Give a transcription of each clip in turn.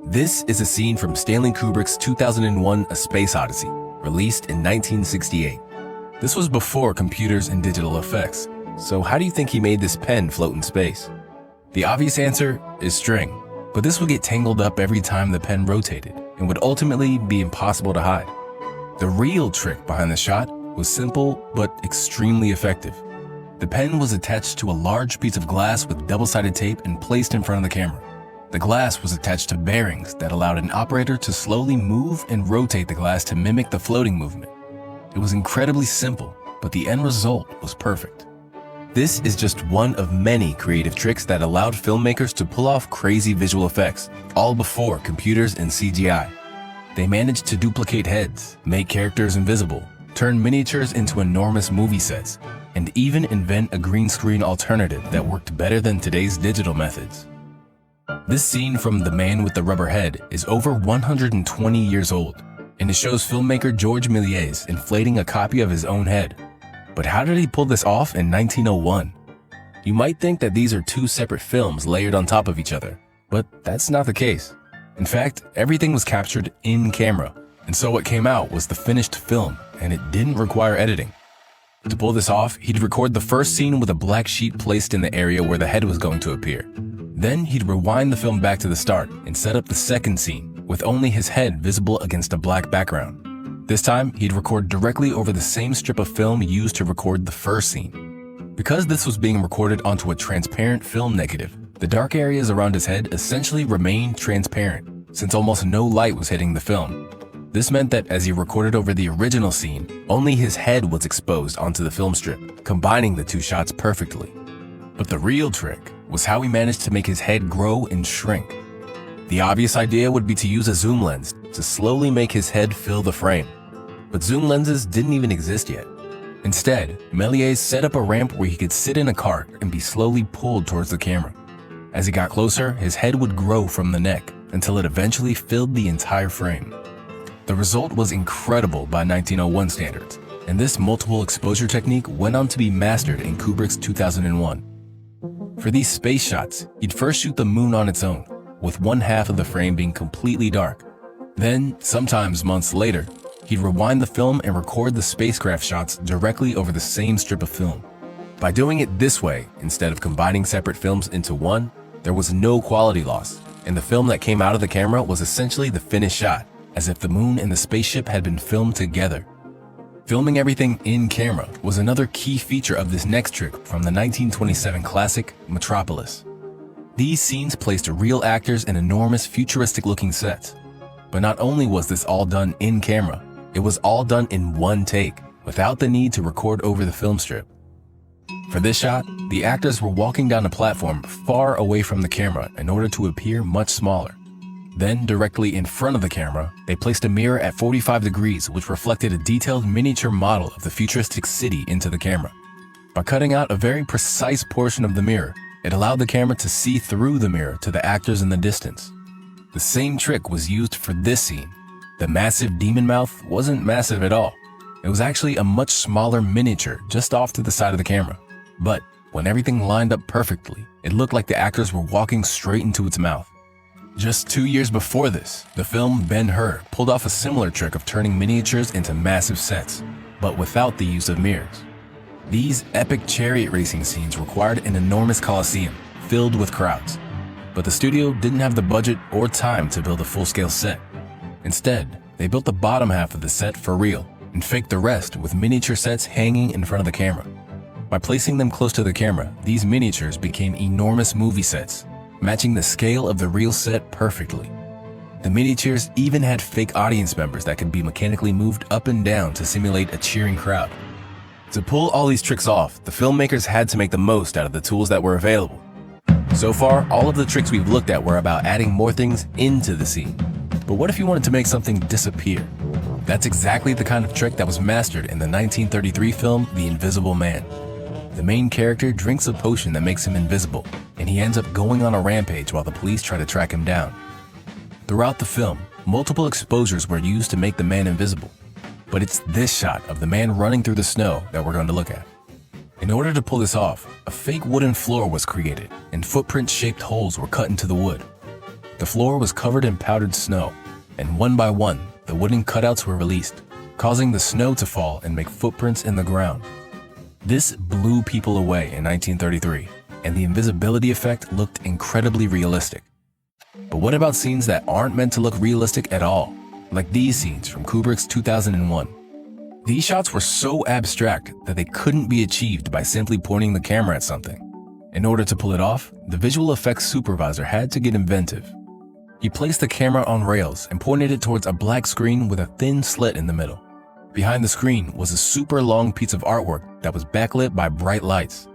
This is a scene from Stanley Kubrick's 2001 A Space Odyssey, released in 1968. This was before computers and digital effects, so how do you think he made this pen float in space? The obvious answer is string, but this would get tangled up every time the pen rotated and would ultimately be impossible to hide. The real trick behind the shot was simple but extremely effective. The pen was attached to a large piece of glass with double-sided tape and placed in front of the camera. The glass was attached to bearings that allowed an operator to slowly move and rotate the glass to mimic the floating movement. It was incredibly simple, but the end result was perfect. This is just one of many creative tricks that allowed filmmakers to pull off crazy visual effects, all before computers and CGI. They managed to duplicate heads, make characters invisible, turn miniatures into enormous movie sets, and even invent a green screen alternative that worked better than today's digital methods. This scene from The Man with the Rubber Head is over 120 years old, and it shows filmmaker Georges Méliès inflating a copy of his own head. But how did he pull this off in 1901? You might think that these are two separate films layered on top of each other, but that's not the case. In fact, everything was captured in camera, and so what came out was the finished film, and it didn't require editing. To pull this off, he'd record the first scene with a black sheet placed in the area where the head was going to appear. Then he'd rewind the film back to the start and set up the second scene, with only his head visible against a black background. This time, he'd record directly over the same strip of film used to record the first scene. Because this was being recorded onto a transparent film negative, the dark areas around his head essentially remained transparent, since almost no light was hitting the film. This meant that as he recorded over the original scene, only his head was exposed onto the film strip, combining the two shots perfectly. But the real trick was how he managed to make his head grow and shrink. The obvious idea would be to use a zoom lens to slowly make his head fill the frame. But zoom lenses didn't even exist yet. Instead, Méliès set up a ramp where he could sit in a cart and be slowly pulled towards the camera. As he got closer, his head would grow from the neck until it eventually filled the entire frame. The result was incredible by 1901 standards, and this multiple exposure technique went on to be mastered in Kubrick's 2001. For these space shots, he'd first shoot the moon on its own, with one half of the frame being completely dark. Then, sometimes months later, he'd rewind the film and record the spacecraft shots directly over the same strip of film. By doing it this way, instead of combining separate films into one, there was no quality loss, and the film that came out of the camera was essentially the finished shot, as if the moon and the spaceship had been filmed together. Filming everything in camera was another key feature of this next trick from the 1927 classic Metropolis. These scenes placed real actors in enormous futuristic-looking sets. But not only was this all done in camera, it was all done in one take, without the need to record over the film strip. For this shot, the actors were walking down a platform far away from the camera in order to appear much smaller. Then, directly in front of the camera, they placed a mirror at 45 degrees which reflected a detailed miniature model of the futuristic city into the camera. By cutting out a very precise portion of the mirror, it allowed the camera to see through the mirror to the actors in the distance. The same trick was used for this scene. The massive demon mouth wasn't massive at all. It was actually a much smaller miniature just off to the side of the camera. But when everything lined up perfectly, it looked like the actors were walking straight into its mouth. Just 2 years before this, the film Ben-Hur pulled off a similar trick of turning miniatures into massive sets, but without the use of mirrors. These epic chariot racing scenes required an enormous coliseum filled with crowds, but the studio didn't have the budget or time to build a full-scale set. Instead, they built the bottom half of the set for real and faked the rest with miniature sets hanging in front of the camera. By placing them close to the camera, these miniatures became enormous movie sets, matching the scale of the real set perfectly. The miniatures even had fake audience members that could be mechanically moved up and down to simulate a cheering crowd. To pull all these tricks off, the filmmakers had to make the most out of the tools that were available. So far, all of the tricks we've looked at were about adding more things into the scene. But what if you wanted to make something disappear? That's exactly the kind of trick that was mastered in the 1933 film The Invisible Man. The main character drinks a potion that makes him invisible, and he ends up going on a rampage while the police try to track him down. Throughout the film, multiple exposures were used to make the man invisible, but it's this shot of the man running through the snow that we're going to look at. In order to pull this off, a fake wooden floor was created, and footprint-shaped holes were cut into the wood. The floor was covered in powdered snow, and one by one, the wooden cutouts were released, causing the snow to fall and make footprints in the ground. This blew people away in 1933, and the invisibility effect looked incredibly realistic. But what about scenes that aren't meant to look realistic at all, like these scenes from Kubrick's 2001? These shots were so abstract that they couldn't be achieved by simply pointing the camera at something. In order to pull it off, the visual effects supervisor had to get inventive. He placed the camera on rails and pointed it towards a black screen with a thin slit in the middle. Behind the screen was a super long piece of artwork that was backlit by bright lights.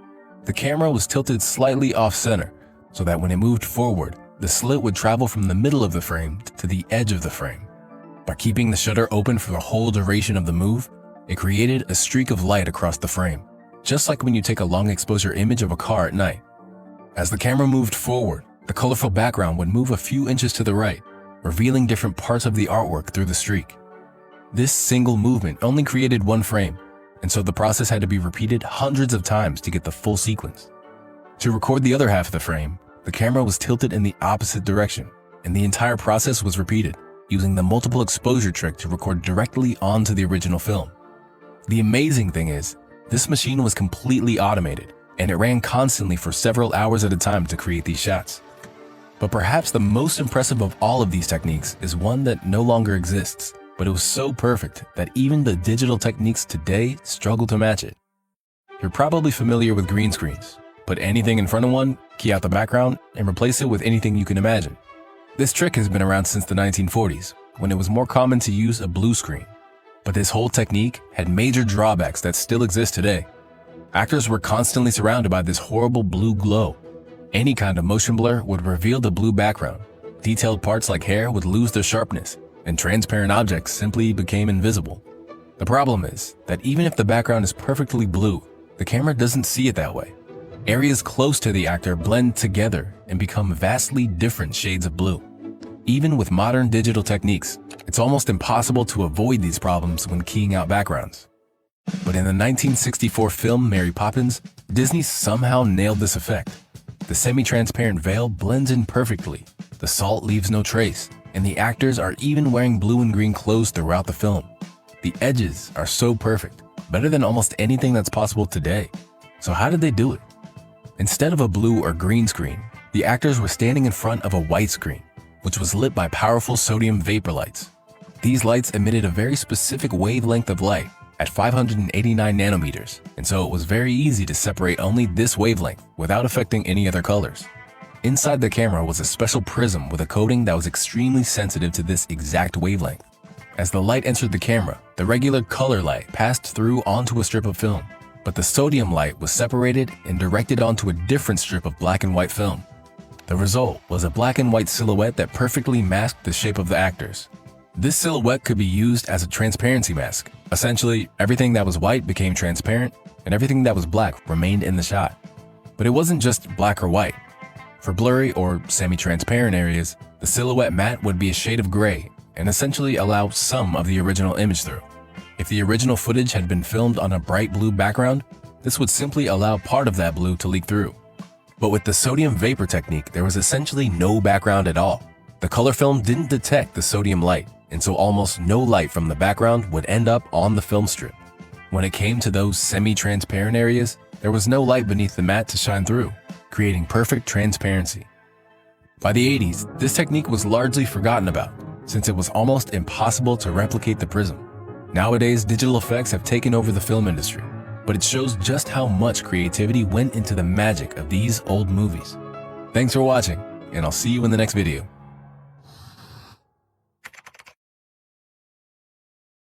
The camera was tilted slightly off-center so that when it moved forward, the slit would travel from the middle of the frame to the edge of the frame. By keeping the shutter open for the whole duration of the move, it created a streak of light across the frame, just like when you take a long exposure image of a car at night. As the camera moved forward, the colorful background would move a few inches to the right, revealing different parts of the artwork through the streak. This single movement only created one frame, and so the process had to be repeated hundreds of times to get the full sequence. To record the other half of the frame, the camera was tilted in the opposite direction, and the entire process was repeated, using the multiple exposure trick to record directly onto the original film. The amazing thing is, this machine was completely automated, and it ran constantly for several hours at a time to create these shots. But perhaps the most impressive of all of these techniques is one that no longer exists, but it was so perfect that even the digital techniques today struggle to match it. You're probably familiar with green screens. Put anything in front of one, key out the background, and replace it with anything you can imagine. This trick has been around since the 1940s, when it was more common to use a blue screen. But this whole technique had major drawbacks that still exist today. Actors were constantly surrounded by this horrible blue glow. Any kind of motion blur would reveal the blue background. Detailed parts like hair would lose their sharpness, and transparent objects simply became invisible. The problem is that even if the background is perfectly blue, the camera doesn't see it that way. Areas close to the actor blend together and become vastly different shades of blue. Even with modern digital techniques, it's almost impossible to avoid these problems when keying out backgrounds. But in the 1964 film Mary Poppins, Disney somehow nailed this effect. The semi-transparent veil blends in perfectly, the salt leaves no trace, and the actors are even wearing blue and green clothes throughout the film. The edges are so perfect, better than almost anything that's possible today. So how did they do it? Instead of a blue or green screen, the actors were standing in front of a white screen, which was lit by powerful sodium vapor lights. These lights emitted a very specific wavelength of light at 589 nanometers, and so it was very easy to separate only this wavelength without affecting any other colors. Inside the camera was a special prism with a coating that was extremely sensitive to this exact wavelength. As the light entered the camera, the regular color light passed through onto a strip of film, but the sodium light was separated and directed onto a different strip of black and white film. The result was a black and white silhouette that perfectly masked the shape of the actors. This silhouette could be used as a transparency mask. Essentially, everything that was white became transparent, and everything that was black remained in the shot. But it wasn't just black or white. For blurry or semi-transparent areas, the silhouette matte would be a shade of gray and essentially allow some of the original image through. If the original footage had been filmed on a bright blue background, this would simply allow part of that blue to leak through. But with the sodium vapor technique, there was essentially no background at all. The color film didn't detect the sodium light, and so almost no light from the background would end up on the film strip. When it came to those semi-transparent areas, there was no light beneath the matte to shine through, creating perfect transparency. By the 80s, this technique was largely forgotten about, since it was almost impossible to replicate the prism. Nowadays, digital effects have taken over the film industry, but it shows just how much creativity went into the magic of these old movies. Thanks for watching, and I'll see you in the next video.